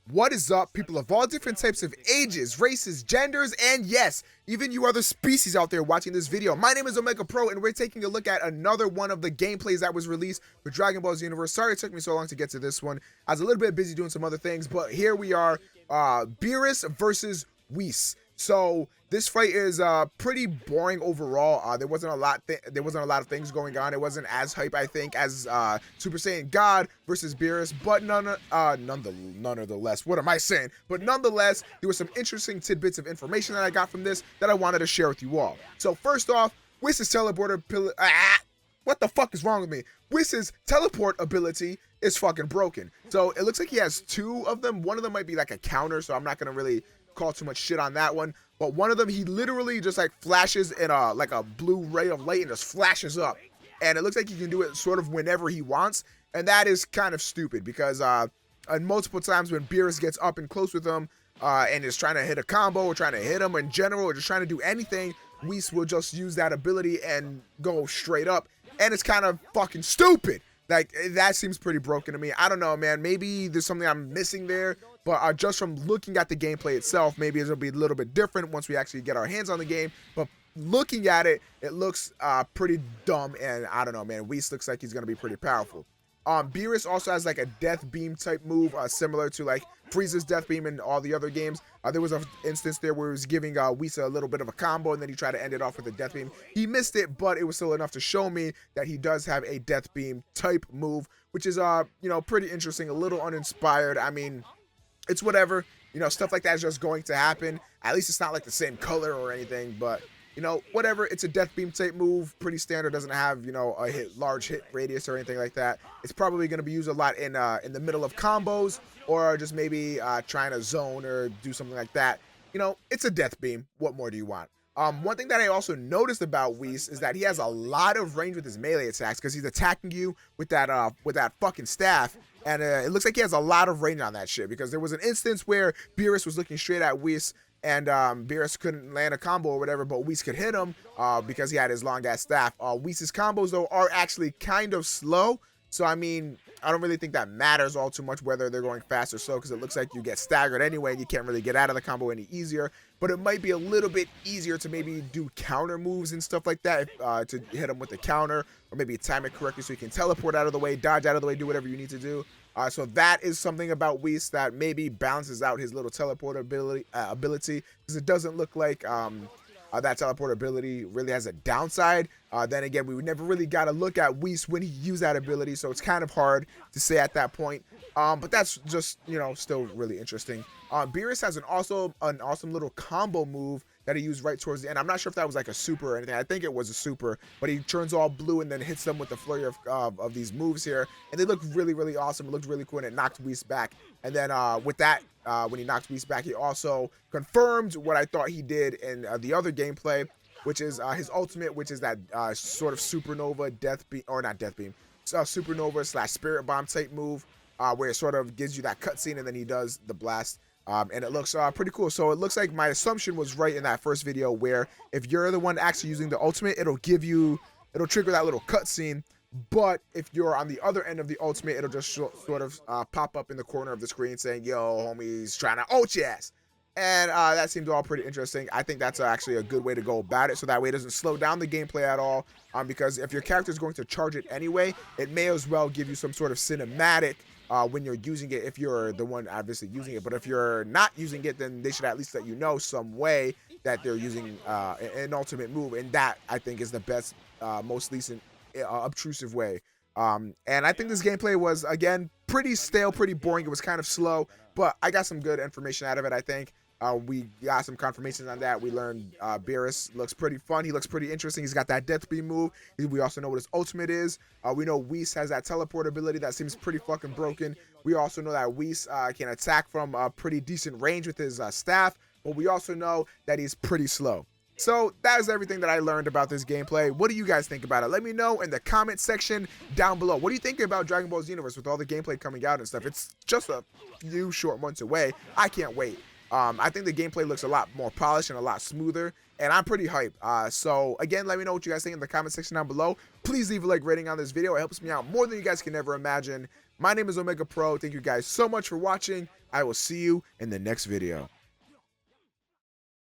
What is up, people of all different types of ages, races, genders, and yes, even you other species out there watching this video. My name is Omega Pro, and we're taking a look at another one of the gameplays that was released for Dragon Ball Xenoverse. Sorry it took me so long to get to this one. I was a little bit busy doing some other things, but here we are, Beerus versus Whis. So this fight is pretty boring overall. There wasn't a lot of things going on. It wasn't as hype, I think, as Super Saiyan God versus Beerus, but nonetheless, what am I saying? But nonetheless, there were some interesting tidbits of information that I got from this that I wanted to share with you all. So first off, Whis' teleporter what the fuck is wrong with me? Whis' teleport ability is fucking broken. So it looks like he has two of them. One of them might be like a counter, so I'm not gonna really call too much shit on that one, but one of them, he literally just like flashes in a like a blue ray of light and just flashes up, and it looks like he can do it sort of whenever he wants, and that is kind of stupid because multiple times when Beerus gets up and close with him and is trying to hit a combo or trying to hit him in general or just trying to do anything, Whis will just use that ability and go straight up, and it's kind of fucking stupid. Like, that seems pretty broken to me. I don't know, man. Maybe there's something I'm missing there. But just from looking at the gameplay itself, maybe it'll be a little bit different once we actually get our hands on the game. But looking at it, it looks pretty dumb. And I don't know, man. Whis looks like he's going to be pretty powerful. Beerus also has like a death beam type move, similar to like Frieza's death beam in all the other games. There was an instance there where he was giving Whis a little bit of a combo, and then he tried to end it off with a death beam. He missed it, but it was still enough to show me that he does have a death beam type move, which is you know, pretty interesting, a little uninspired. I mean, it's whatever, you know, stuff like that is just going to happen. At least it's not like the same color or anything, but you know, whatever. It's a death beam type move, pretty standard. Doesn't have, you know, a large hit radius or anything like that. It's probably going to be used a lot in the middle of combos, or just maybe trying to zone or do something like that. You know, it's a death beam. What more do you want? One thing that I also noticed about Whis is that he has a lot of range with his melee attacks because he's attacking you with that fucking staff. And it looks like he has a lot of range on that shit, because there was an instance where Beerus was looking straight at Whis, and Beerus couldn't land a combo or whatever, but Whis could hit him because he had his long ass staff. Whis' combos though are actually kind of slow, so I mean, I don't really think that matters all too much whether they're going fast or slow, because it looks like you get staggered anyway and you can't really get out of the combo any easier. But it might be a little bit easier to maybe do counter moves and stuff like that, to hit him with the counter, or maybe time it correctly so you can teleport out of the way, dodge out of the way, do whatever you need to do. So that is something about Whis that maybe balances out his little teleport ability, because it doesn't look like that teleport ability really has a downside. Then again, we never really got to look at Whis when he used that ability, so it's kind of hard to say at that point. But that's just, you know, still really interesting. Beerus has an awesome little combo move that he used right towards the end. I'm not sure if that was like a super or anything. I think it was a super, but he turns all blue and then hits them with the flurry of these moves here, and they look really, really awesome. It looked really cool, and it knocked Whis back. And then with that, when he knocked Whis back, he also confirmed what I thought he did in the other gameplay, which is his ultimate, which is that sort of supernova death beam, or not death beam, supernova / spirit bomb type move, where it sort of gives you that cutscene, and then he does the blast. And it looks pretty cool. So it looks like my assumption was right in that first video, where if you're the one actually using the ultimate, it'll trigger that little cutscene. But if you're on the other end of the ultimate, it'll just sort of pop up in the corner of the screen saying, "Yo, homie's trying to ult your ass." And that seems all pretty interesting. I think that's actually a good way to go about it, so that way it doesn't slow down the gameplay at all. Because if your character is going to charge it anyway, it may as well give you some sort of cinematic when you're using it, if you're the one obviously using it. But if you're not using it, then they should at least let you know some way that they're using an ultimate move, and that I think is the best, most decent, obtrusive way. And I think this gameplay was, again, pretty stale, pretty boring. It was kind of slow, but I got some good information out of it, I think. We got some confirmations on that. We learned Beerus looks pretty fun. He looks pretty interesting. He's got that death beam move. We also know what his ultimate is. We know Whis has that teleport ability that seems pretty fucking broken. We also know that Whis can attack from a pretty decent range with his staff, but we also know that he's pretty slow. So that is everything that I learned about this gameplay. What do you guys think about it? Let me know in the comment section down below. What do you think about Dragon Ball Xenoverse with all the gameplay coming out and stuff? It's just a few short months away. I can't wait. I think the gameplay looks a lot more polished and a lot smoother, and I'm pretty hyped. So again, let me know what you guys think in the comment section down below. Please leave a like rating on this video. It helps me out more than you guys can ever imagine. My name is Omega Pro. Thank you guys so much for watching. I will see you in the next video.